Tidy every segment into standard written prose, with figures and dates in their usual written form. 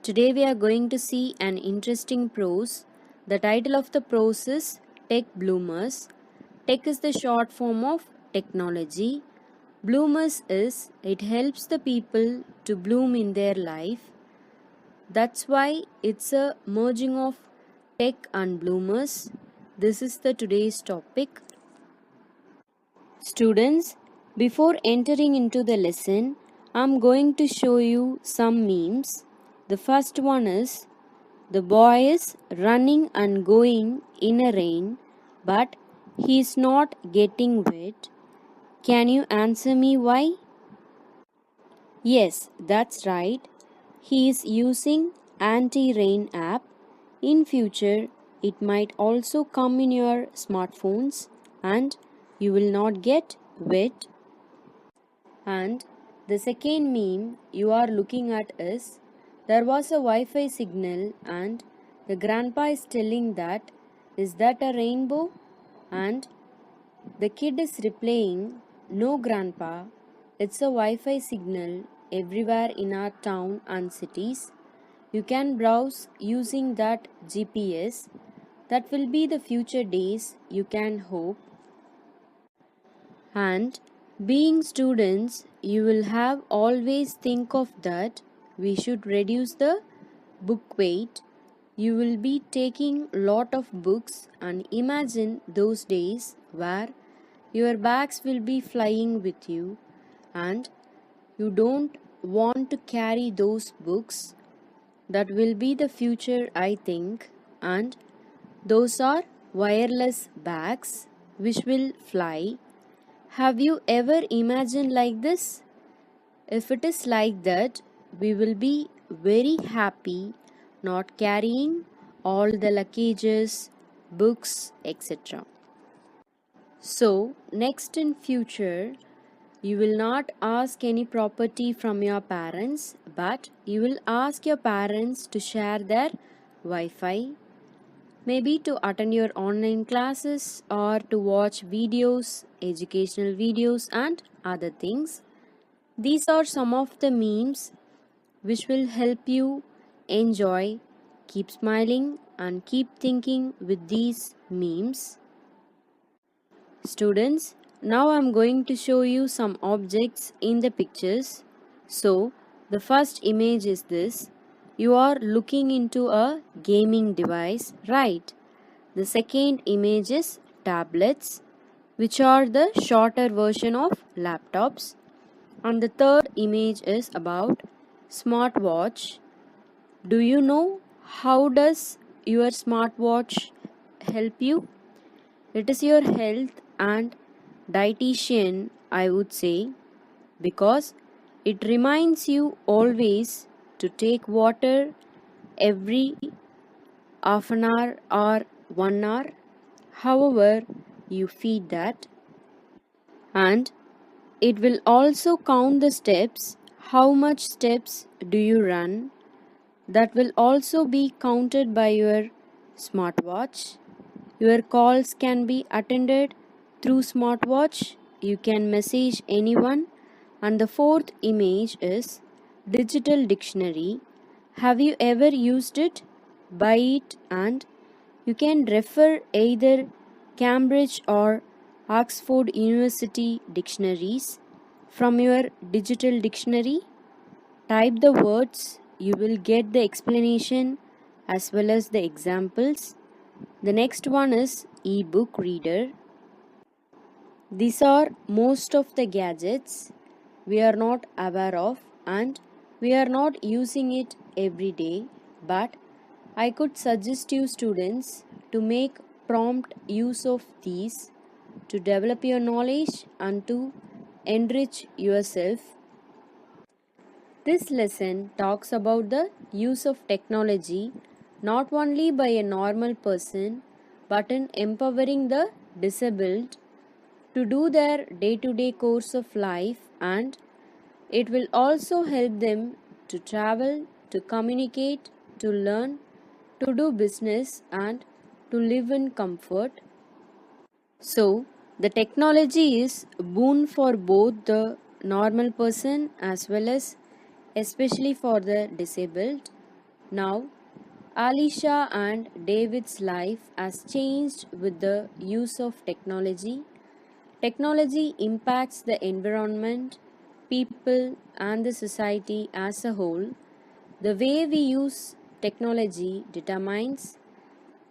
Today we are going to see an interesting prose. The title of the prose is Tech Bloomers. Tech is the short form of technology. Bloomers is it helps the people to bloom in their life. That's why it's a merging of tech and bloomers. This is the today's topic. Students, before entering into the lesson, I'm going to show you some memes. The first one is the boy is running and going in a rain, but he is not getting wet. Can you answer me why? Yes, that's right. He is using anti-rain app. In future, it might also come in your smartphones and you will not get wet. And the second meme you are looking at is there was a Wi-Fi signal and the grandpa is telling that is that a rainbow? And the kid is replying, no grandpa, it's a Wi-Fi signal everywhere in our town and cities. You can browse using that GPS. That will be the future days, you can hope. And being students, you will have always think of that we should reduce the book weight. You will be taking lot of books and imagine those days where your bags will be flying with you and you don't want to carry those books. That will be the future, I think, and those are wireless bags which will fly. Have you ever imagined like this? If it is like that, we will be very happy not carrying all the luggages, books, etc. So, next in future, you will not ask any property from your parents, but you will ask your parents to share their Wi-Fi, maybe to attend your online classes or to watch videos, educational videos and other things. These are some of the memes which will help you enjoy, keep smiling and keep thinking with these memes. Students, now I am going to show you some objects in the pictures. So, the first image is this. You are looking into a gaming device, right? The second image is tablets, which are the shorter version of laptops. And the third image is about smartwatch. Do you know how does your smartwatch help you? It is your health and dietitian, I would say, because it reminds you always to take water every half an hour or 1 hour, however you feed that, and it will also count the steps, how much steps do you run, that will also be counted by your smartwatch. Your calls can be attended through smartwatch. You can message anyone. And the fourth image is digital dictionary. Have you ever used it? Buy it and you can refer either Cambridge or Oxford University dictionaries from your digital dictionary. Type the words, you will get the explanation as well as the examples. The next one is e-book reader. These are most of the gadgets we are not aware of and we are not using it every day, but I could suggest you students to make prompt use of these to develop your knowledge and to enrich yourself. This lesson talks about the use of technology not only by a normal person but in empowering the disabled to do their day-to-day course of life, and it will also help them to travel, to communicate, to learn, to do business and to live in comfort. So, the technology is a boon for both the normal person as well as especially for the disabled. Now, Alicia and David's life has changed with the use of technology. Technology impacts the environment, people, and the society as a whole. The way we use technology determines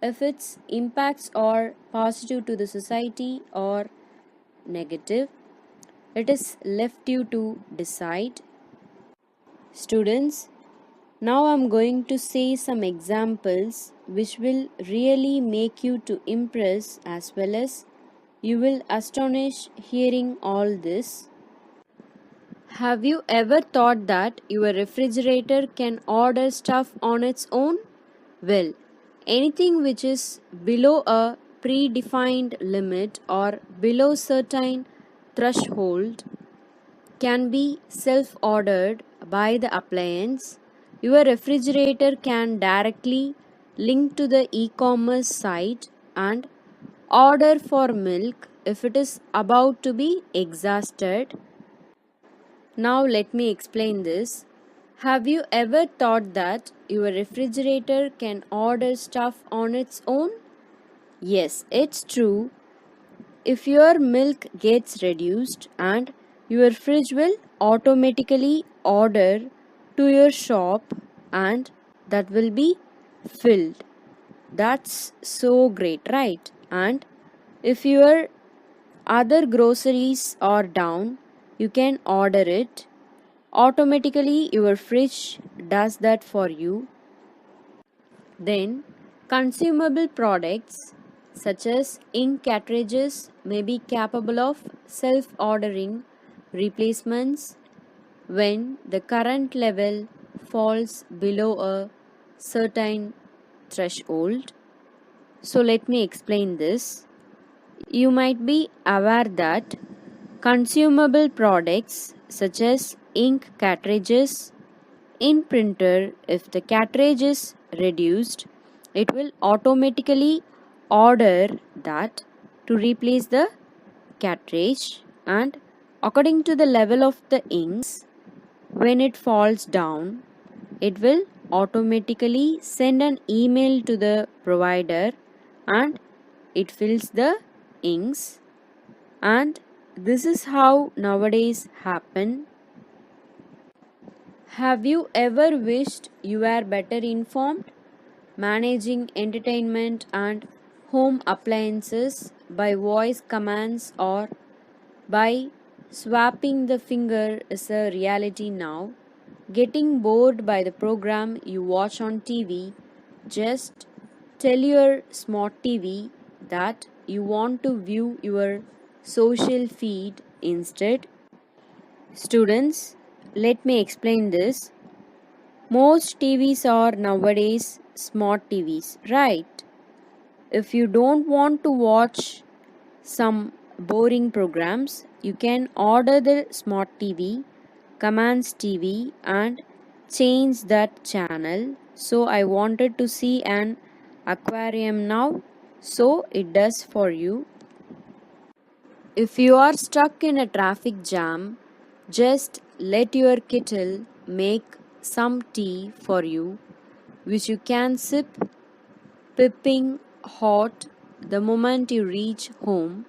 if its impacts are positive to the society or negative. It is left you to decide. Students, now I'm going to say some examples which will really make you to impress as well as you will astonish hearing all this. Have you ever thought that your refrigerator can order stuff on its own? Well, anything which is below a predefined limit or below certain threshold can be self-ordered by the appliance. Your refrigerator can directly link to the e-commerce site and order for milk if it is about to be exhausted. Now let me explain this. Have you ever thought that your refrigerator can order stuff on its own? Yes, it's true. If your milk gets reduced and your fridge will automatically order to your shop and that will be filled. That's so great, right? And if your other groceries are down, you can order it. Automatically, your fridge does that for you. Then, consumable products such as ink cartridges may be capable of self ordering replacements when the current level falls below a certain threshold. So, let me explain this. You might be aware that consumable products such as ink cartridges in printer, if the cartridge is reduced, it will automatically order that to replace the cartridge, and according to the level of the inks, when it falls down, it will automatically send an email to the provider and it fills the inks. And this is how nowadays happen. Have you ever wished you were better informed? Managing entertainment and home appliances by voice commands or by swapping the finger is a reality now. Getting bored by the program you watch on TV, just tell your smart TV that you want to view your social feed instead. Students, let me explain this. Most TVs are nowadays smart TVs, right? If you don't want to watch some boring programs, you can order the smart TV, commands TV, and change that channel. So, I wanted to see an aquarium now, so it does for you. If you are stuck in a traffic jam, just let your kettle make some tea for you, which you can sip piping hot the moment you reach home.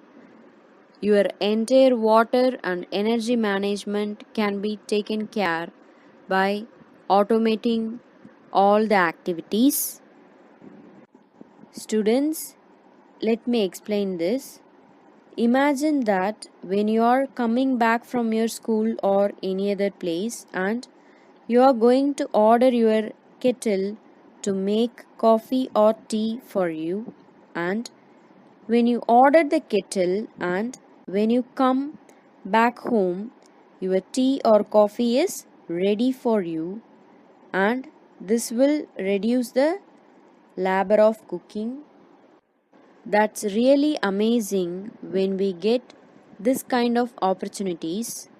Your entire water and energy management can be taken care by automating all the activities. Students, let me explain this. Imagine that when you are coming back from your school or any other place and you are going to order your kettle to make coffee or tea for you, and when you order the kettle and when you come back home, your tea or coffee is ready for you, and this will reduce the labor of cooking. That's really amazing when we get this kind of opportunities.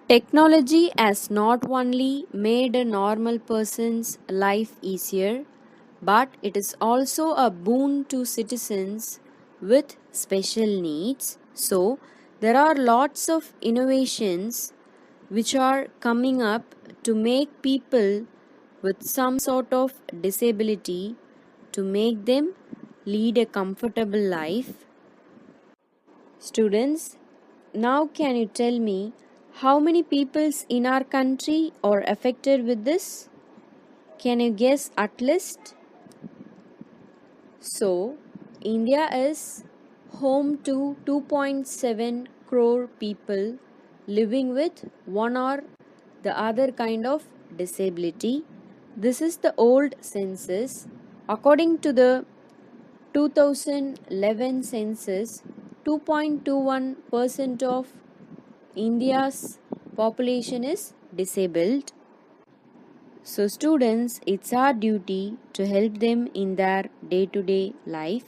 Technology has not only made a normal person's life easier, but it is also a boon to citizens with special needs. So, there are lots of innovations which are coming up to make people with some sort of disability to make them lead a comfortable life. Students, now can you tell me how many peoples in our country are affected with this? Can you guess at least? So, India is home to 2.7 crore people living with one or the other kind of disability. This is the old census. According to the 2011 census, 2.21% of India's population is disabled. So, students, it's our duty to help them in their day to day life.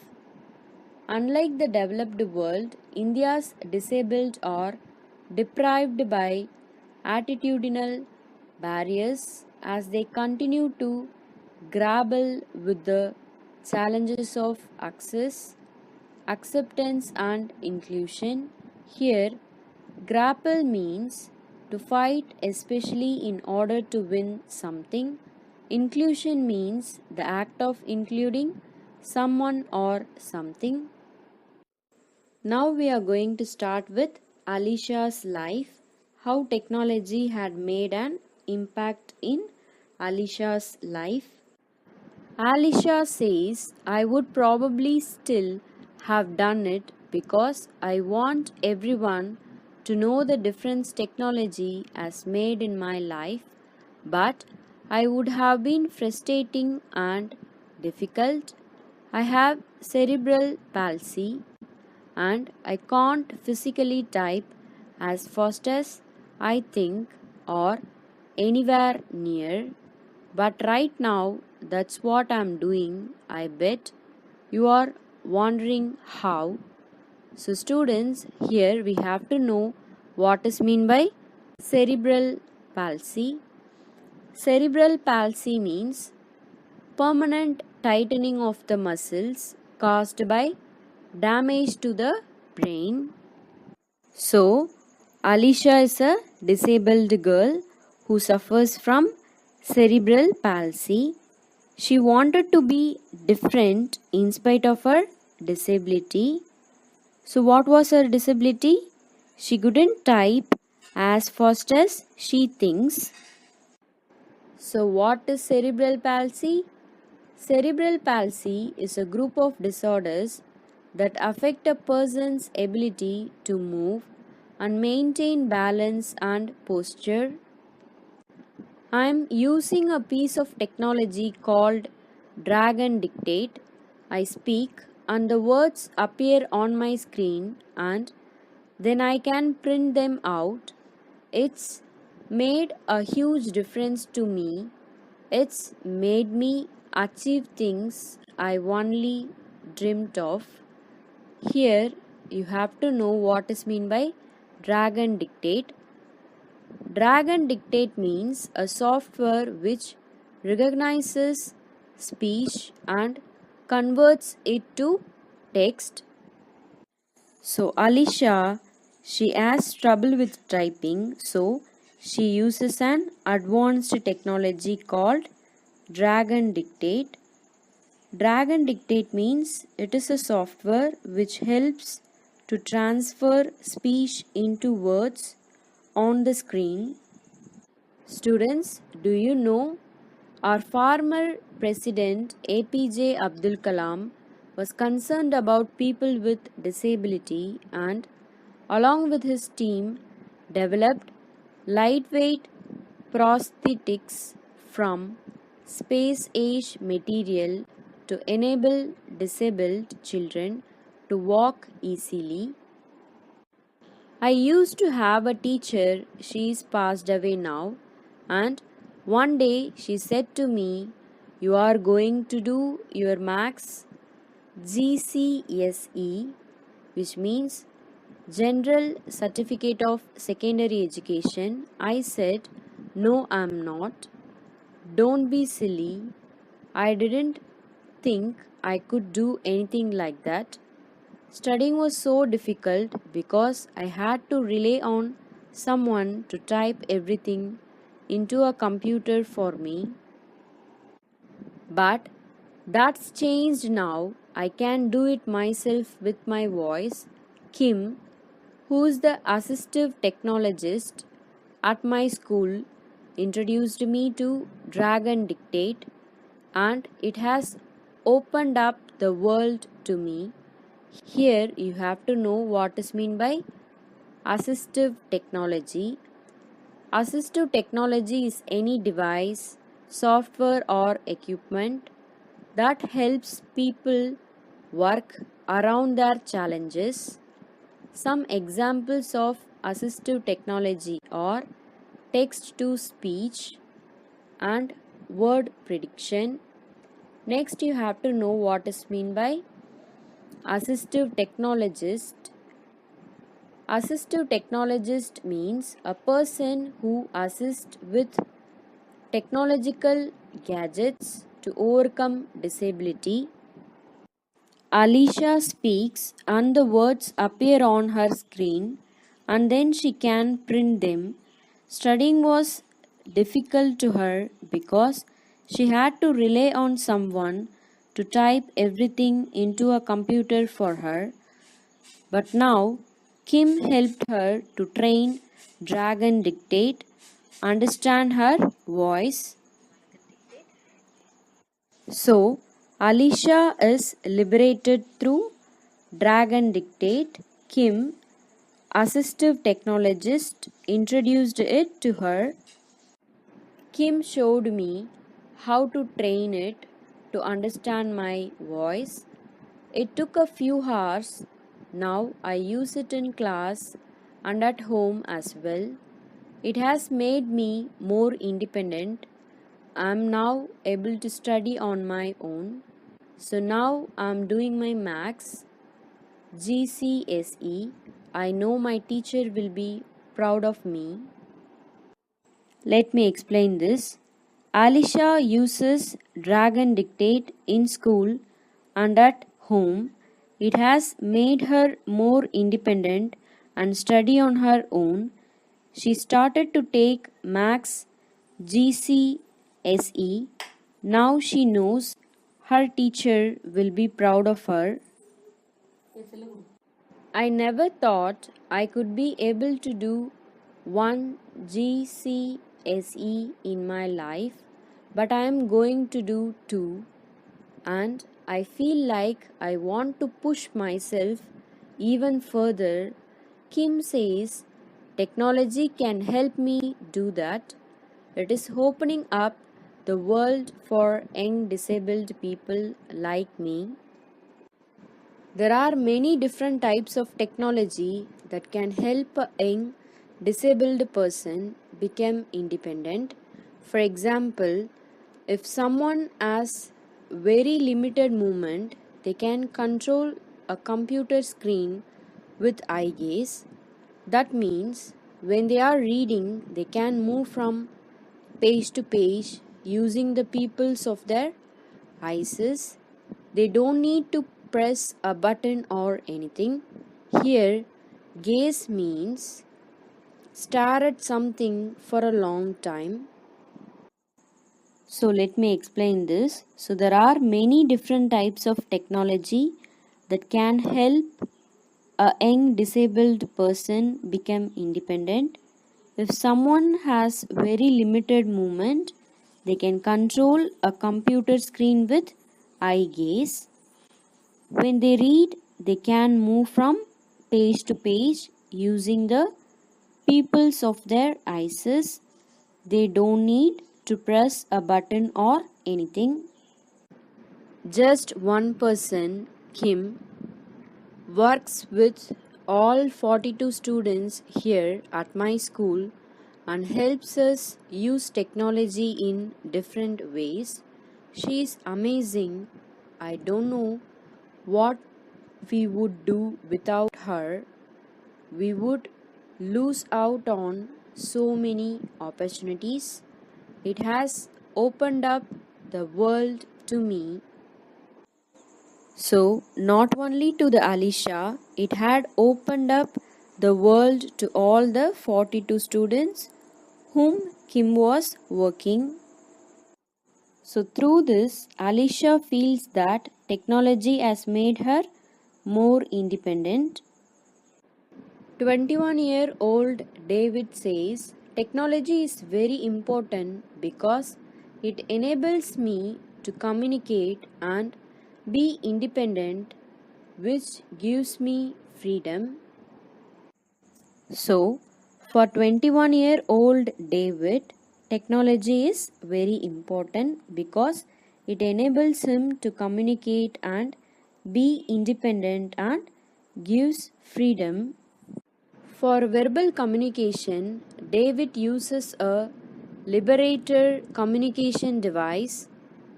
Unlike the developed world, India's disabled are deprived by attitudinal barriers as they continue to grapple with the challenges of access, acceptance, and inclusion. Here, grapple means to fight, especially in order to win something. Inclusion means the act of including someone or something. Now we are going to start with Alicia's life, how technology had made an impact in Alicia's life. Alicia says, I would probably still have done it because I want everyone to know the difference technology has made in my life, but I would have been frustrating and difficult. I have cerebral palsy and I can't physically type as fast as I think or anywhere near. But right now, that's what I'm doing. I bet you are wondering how. So, students, here we have to know what is meant by cerebral palsy. Cerebral palsy means permanent tightening of the muscles caused by damage to the brain. So, Alicia is a disabled girl who suffers from cerebral palsy. She wanted to be different in spite of her disability. So, what was her disability? She couldn't type as fast as she thinks. So, what is cerebral palsy? Cerebral palsy is a group of disorders that affect a person's ability to move and maintain balance and posture. I am using a piece of technology called Drag and Dictate. I speak and the words appear on my screen and then I can print them out. It's made a huge difference to me. It's made me achieve things I only dreamt of. Here you have to know what is meant by drag and dictate. Drag and dictate means a software which recognizes speech and converts it to text. So Alicia, she has trouble with typing, so she uses an advanced technology called drag and dictate. Drag and dictate means it is a software which helps to transfer speech into words on the screen. Students, do you know our former president APJ Abdul Kalam was concerned about people with disability and along with his team developed lightweight prosthetics from space age material to enable disabled children to walk easily. I used to have a teacher, she is passed away now, and one day she said to me, you are going to do your max GCSE, which means General Certificate of Secondary Education. I said, no, I'm not. Don't be silly. I didn't think I could do anything like that. Studying was so difficult because I had to rely on someone to type everything into a computer for me. But that's changed now. I can do it myself with my voice. Kim, who's the assistive technologist at my school, introduced me to Dragon Dictate, and it has opened up the world to me. Here you have to know what is meant by assistive technology. Assistive technology is any device, software or equipment that helps people work around their challenges. Some examples of assistive technology are text to speech and word prediction. Next, you have to know what is meant by assistive technologist. Assistive technologist means a person who assists with technological gadgets to overcome disability. Alicia speaks and the words appear on her screen and then she can print them. Studying was difficult to her because she had to rely on someone to type everything into a computer for her. But now Kim helped her to train Dragon Dictate, understand her voice. So, Alicia is liberated through Dragon Dictate. Kim, assistive technologist, introduced it to her. Kim showed me how to train it to understand my voice. It took a few hours. Now I use it in class and at home as well. It has made me more independent. I am now able to study on my own. So now I am doing my maths, GCSE. I know my teacher will be proud of me. Let me explain this. Alicia uses Dragon Dictate in school and at home. It has made her more independent and study on her own. She started to take Maths GCSE. Now she knows her teacher will be proud of her. I never thought I could be able to do one GCSE in my life, but I am going to do two, and I feel like I want to push myself even further. Kim says technology can help me do that. It is opening up the world for young disabled people like me. There are many different types of technology that can help a young disabled person become independent. For example, if someone has very limited movement, they can control a computer screen with eye gaze. That means when they are reading, they can move from page to page using the pupils of their eyes. They don't need to press a button or anything. Here, gaze means stare at something for a long time. So let me explain this. So there are many different types of technology that can help a young disabled person become independent. If someone has very limited movement, they can control a computer screen with eye gaze. When they read, they can move from page to page using the pupils of their eyes. They don't need to press a button or anything. Just one person, Kim, works with all 42 students here at my school and helps us use technology in different ways. She is amazing. I don't know what we would do without her. We would lose out on so many opportunities. It has opened up the world to me. So, not only to the Alicia, it had opened up the world to all the 42 students whom Kim was working. So through this, Alicia feels that technology has made her more independent. 21-year-old David says, technology is very important because it enables me to communicate and be independent, which gives me freedom. So, for 21-year-old David, technology is very important because it enables him to communicate and be independent and gives freedom. For verbal communication, David uses a liberator communication device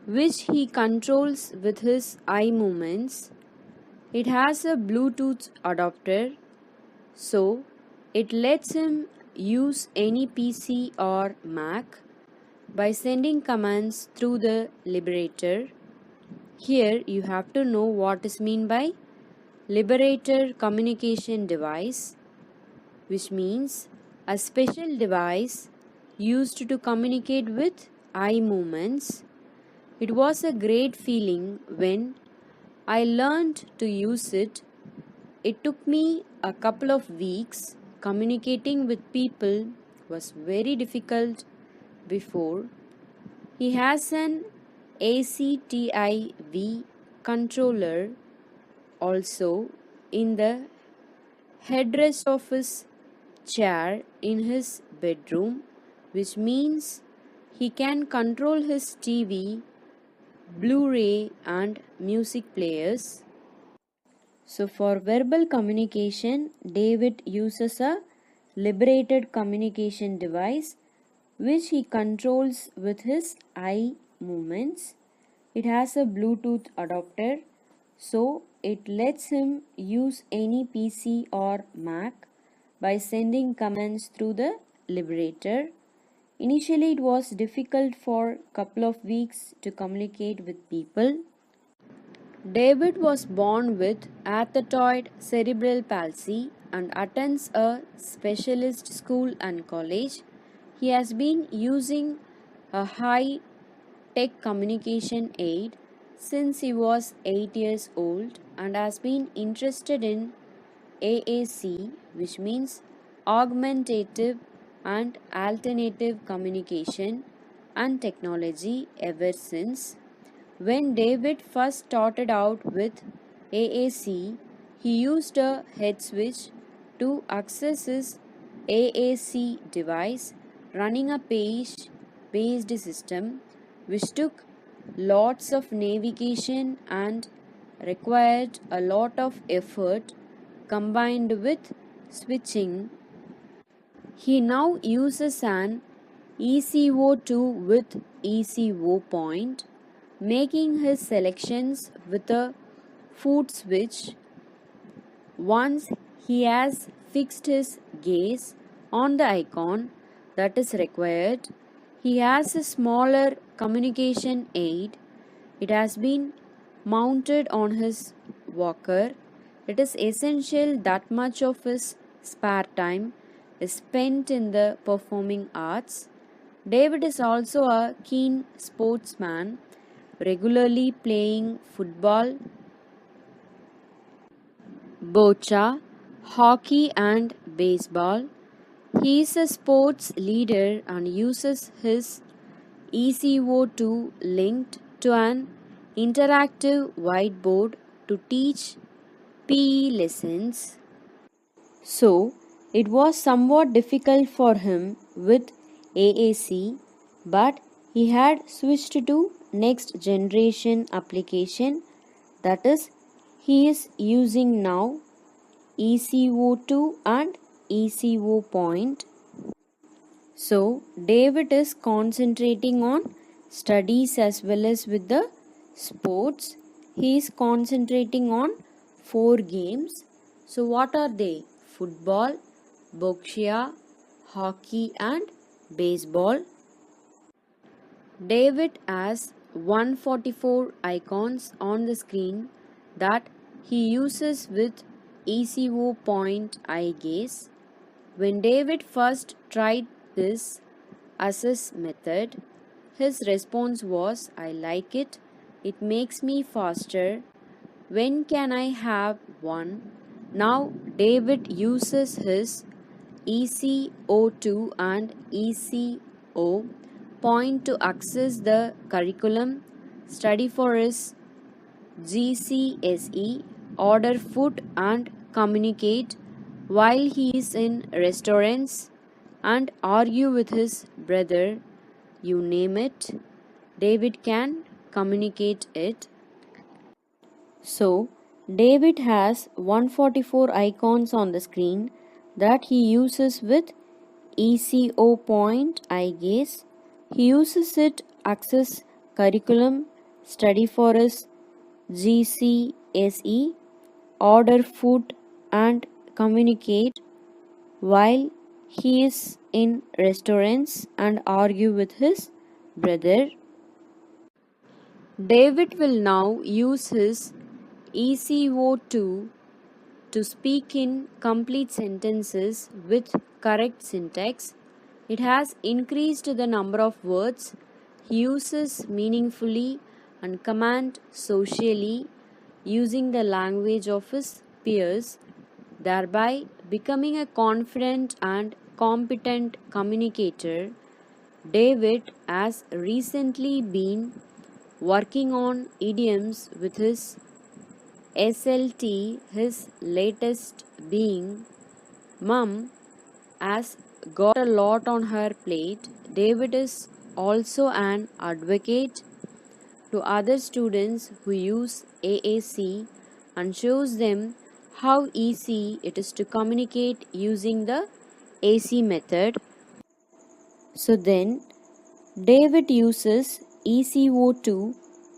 which he controls with his eye movements. It has a Bluetooth adapter, so it lets him use any PC or Mac by sending commands through the liberator. Here you have to know what is meant by liberator communication device, which means a special device used to communicate with eye movements. It was a great feeling when I learned to use it. It took me a couple of weeks. Communicating with people was very difficult before. He has an ACTIV controller also in the headrest of his chair in his bedroom, which means he can control his TV, Blu-ray and music players. So for verbal communication, David uses a liberated communication device which he controls with his eye movements. It has a Bluetooth adapter, so it lets him use any PC or Mac by sending commands through the liberator. Initially, it was difficult for a couple of weeks to communicate with people. David was born with rheumatoid cerebral palsy and attends a specialist school and college. He has been using a high tech communication aid since he was 8 years old and has been interested in AAC, which means augmentative and alternative communication and technology ever since. When David first started out with AAC, he used a head switch to access his AAC device running a page based system which took lots of navigation and required a lot of effort combined with switching. He now uses an ECO2 with ECO point, making his selections with a foot switch. Once he has fixed his gaze on the icon that is required, he has a smaller communication aid. It has been mounted on his walker. It is essential that much of his spare time is spent in the performing arts. David is also a keen sportsman, regularly playing football, boccia, hockey, and baseball. He is a sports leader and uses his ECO2 linked to an interactive whiteboard to teach PE lessons. So, it was somewhat difficult for him with AAC, but he had switched to next generation application, that is, he is using now ECO2 and ECO point. So, David is concentrating on studies as well as with the sports. He is concentrating on 4 games. So, what are they? Football, boccia, hockey, and baseball. David has 144 icons on the screen that he uses with ECO point eye gaze. When David first tried this as his method, His response was, I like it. It makes me faster. When can I have one? Now David uses his ECO2 and ECO point to access the curriculum, study for his GCSE, order food and communicate while he is in restaurants and argue with his brother. You name it, David can communicate it. So, David has 144 icons on the screen that he uses with ECO point, I guess. He uses it access curriculum, study for his GCSE, order food and communicate while he is in restaurants and argue with his brother. David will now use his ECO2 to speak in complete sentences with correct syntax. It has increased the number of words he uses meaningfully and command socially using the language of his peers, thereby becoming a confident and competent communicator. David has recently been working on idioms with his SLT, his latest being Mum has got a lot on her plate. David is also an advocate to other students who use AAC and shows them how easy it is to communicate using the AC method. So then, David uses ECO2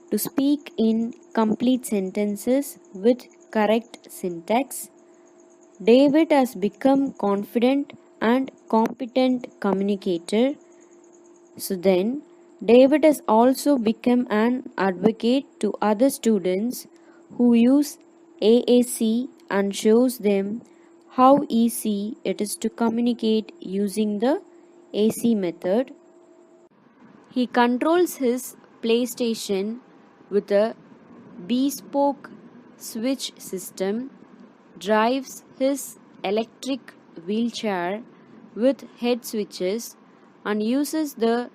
to speak in complete sentences with correct syntax. David has become confident and competent communicator. So then, David has also become an advocate to other students who use AAC and shows them how easy it is to communicate using the AC method. He controls his PlayStation with a bespoke switch system, drives his electric wheelchair with head switches, and uses the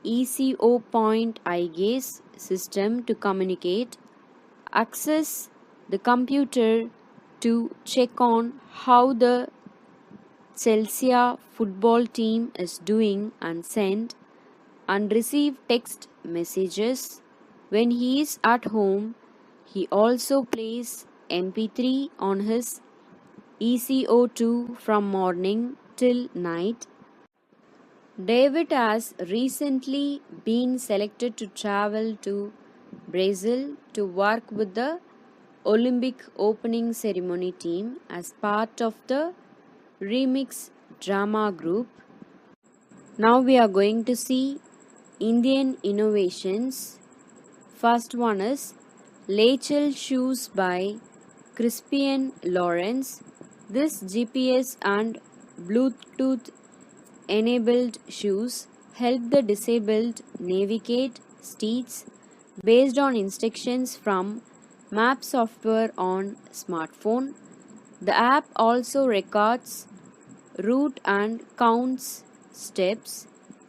ECO point eye gaze system to communicate, access the computer to check on how the Chelsea football team is doing and send and receive text messages. When he is at home, he also plays MP3 on his ECO2 from morning till night. David has recently been selected to travel to Brazil to work with the Olympic opening ceremony team as part of the Remix drama group. Now we are going to see Indian innovations. First one is Lachel Shoes by Crispian Lawrence. This GPS and Bluetooth enabled shoes help the disabled navigate streets based on instructions from map software on smartphone. The app also records route and counts steps.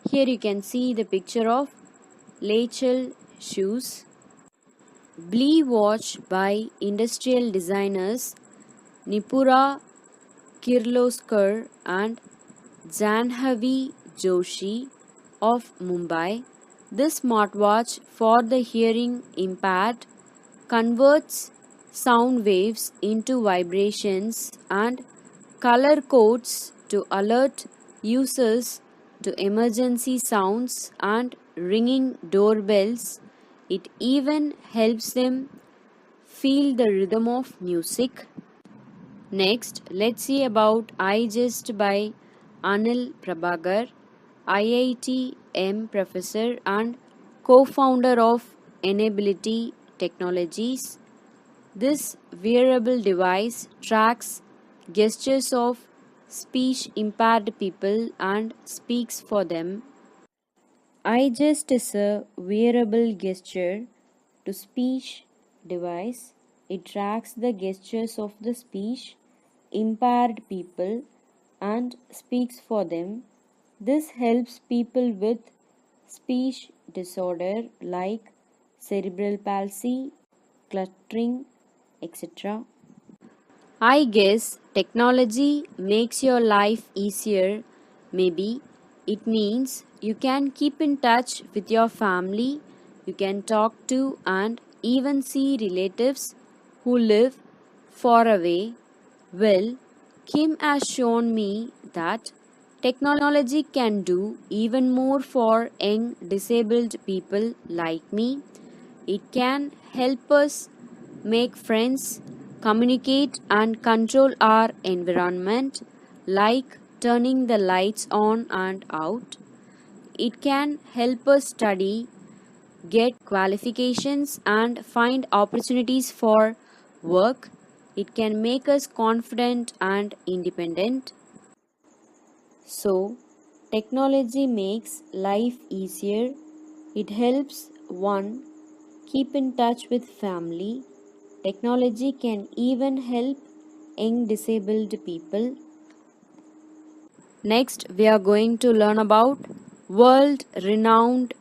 Here you can see the picture of Lachel shoes. Blee watch by industrial designers Nipura Kirloskar and Janhavi Joshi of Mumbai. This smartwatch for the hearing impaired converts sound waves into vibrations and color codes to alert users to emergency sounds and ringing doorbells. It even helps them feel the rhythm of music. Next, let's see about I Just by Anil Prabhakar, IIT-M professor and co-founder of Enability Technologies. This wearable device tracks gestures of speech impaired people and speaks for them. I just is a wearable gesture to speech device. It tracks the gestures of the speech impaired people and speaks for them. This helps people with speech disorder like cerebral palsy, cluttering, etc. I guess technology makes your life easier. Maybe it means you can keep in touch with your family, you can talk to and even see relatives who live far away. Well, Kim has shown me that technology can do even more for young disabled people like me. It can help us make friends, communicate, and control our environment, like turning the lights on and out. It can help us study, get qualifications, and find opportunities for work. It can make us confident and independent. So, technology makes life easier. It helps one keep in touch with family. Technology can even help young disabled people. Next, we are going to learn about world renowned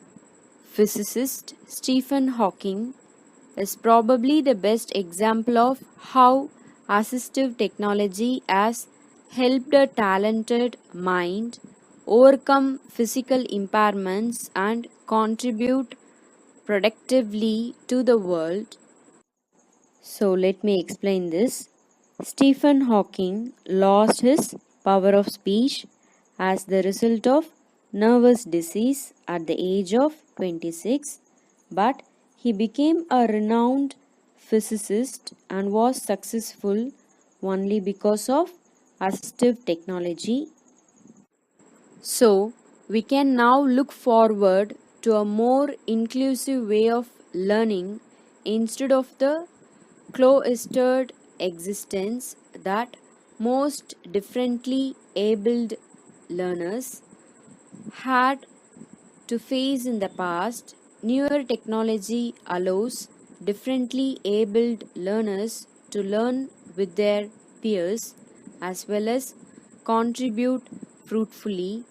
physicist Stephen Hawking is probably the best example of how assistive technology has helped a talented mind overcome physical impairments and contribute productively to the world. So let me explain this. Stephen Hawking lost his power of speech as the result of nervous disease at the age of 26, but he became a renowned physicist and was successful only because of assistive technology. So, we can now look forward to a more inclusive way of learning instead of the cloistered existence that most differently abled learners had to face in the past. Newer technology allows differently abled learners to learn with their peers as well as contribute fruitfully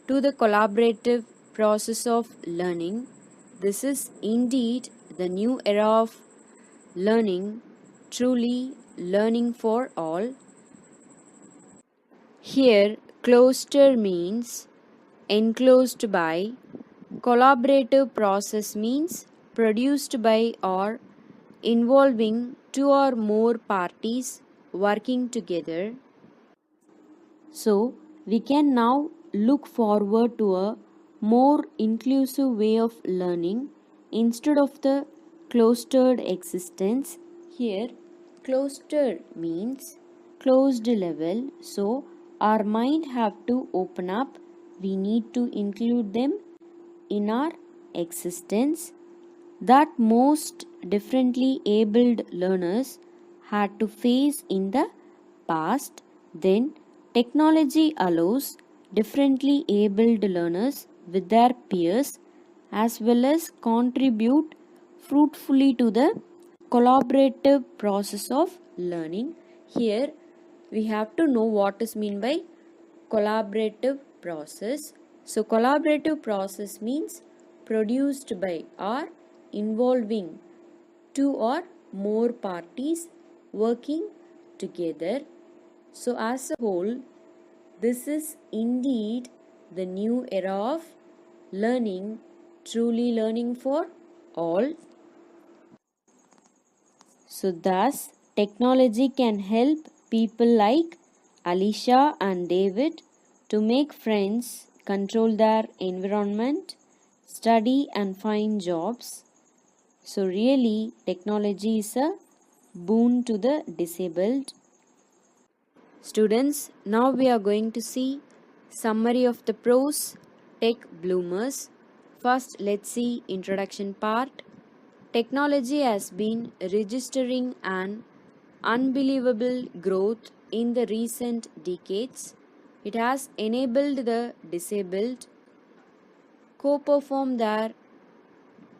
to the collaborative process of learning. This is indeed the new era of learning, truly learning for all. Here, cloister means enclosed by, collaborative process means produced by or involving two or more parties working together. So, we can now look forward to a more inclusive way of learning instead of the cloistered existence. Here, cloistered means closed level. So, our mind have to open up. We need to include them in our existence that most differently abled learners had to face in the past. Then, technology allows differently abled learners with their peers as well as contribute fruitfully to the collaborative process of learning. Here, we have to know what is meant by collaborative process. So, collaborative process means produced by or involving two or more parties working together. So, as a whole, this is indeed the new era of learning, truly learning for all. So, thus, technology can help people like Alicia and David to make friends, control their environment, study, and find jobs. So, really, technology is a boon to the disabled. Students, now we are going to see summary of the Prose tech bloomers. First, let's see introduction part. Technology has been registering an unbelievable growth in the recent decades. It has enabled the disabled, co-perform their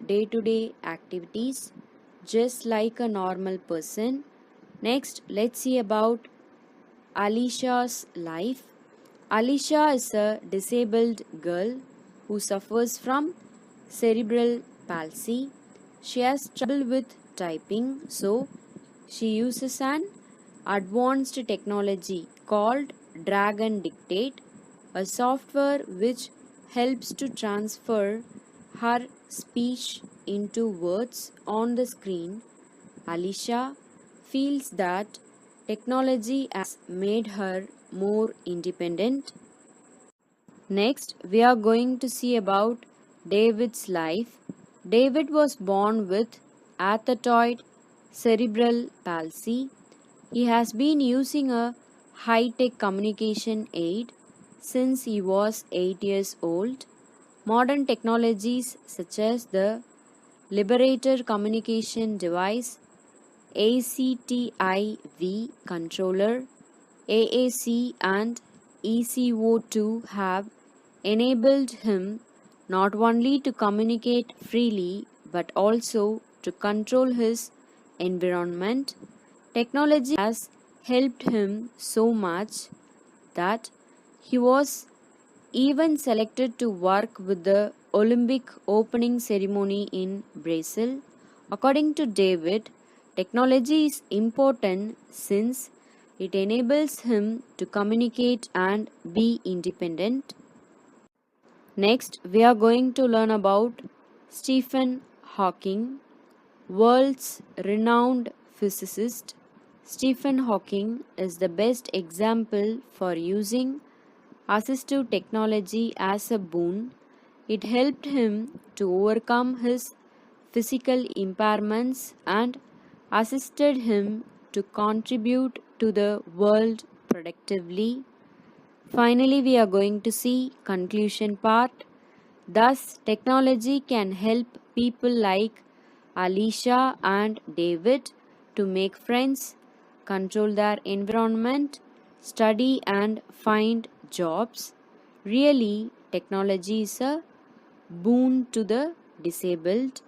day-to-day activities just like a normal person. Next, let's see about Alicia's life. Alicia is a disabled girl who suffers from cerebral palsy. She has trouble with typing, so she uses an advanced technology called Dragon Dictate, a software which helps to transfer her speech into words on the screen. Alicia feels that technology has made her more independent. Next, we are going to see about David's life. David was born with athetoid cerebral palsy. He has been using a high-tech communication aid since he was 8 years old. Modern technologies such as the Liberator communication device, ACTIV controller, AAC and ECO2 have enabled him not only to communicate freely but also to control his environment. Technology has helped him so much that he was even selected to work with the Olympic opening ceremony in Brazil. According to David, technology is important since it enables him to communicate and be independent. Next, we are going to learn about Stephen Hawking, world's renowned physicist. Stephen Hawking is the best example for using assistive technology as a boon. It helped him to overcome his physical impairments and assisted him to contribute to the world productively. Finally, we are going to see conclusion part. Thus, technology can help people like Alicia and David to make friends, control their environment, study and find jobs. Really, technology is a boon to the disabled.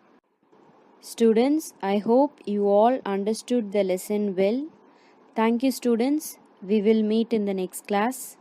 Students, I hope you all understood the lesson well. Thank you, students. We will meet in the next class.